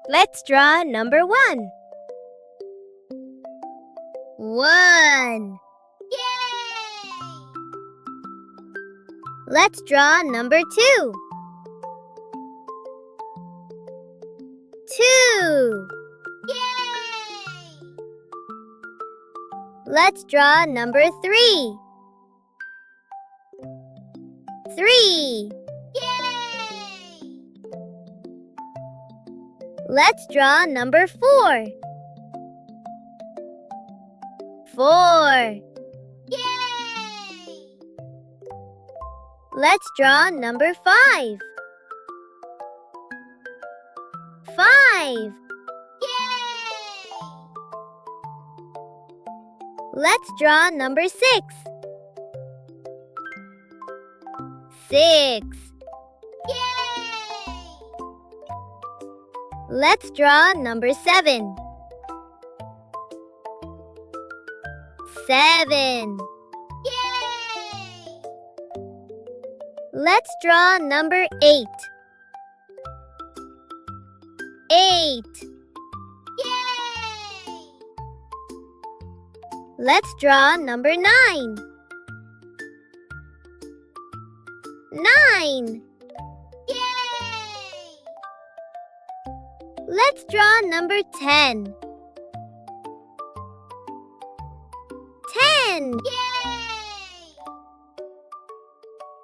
Let's draw number 1. 1. Yay! Let's draw number 2. 2. Yay! Let's draw number 3. 3. Yay! Let's draw number 4. 4. Yay! Let's draw number 5. 5. Yay! Let's draw number 6. 6. Yay! Let's draw number 7. 7. Yay! Let's draw number 8. 8. Yay! Let's draw number 9. 9. Yay! Let's draw number 10.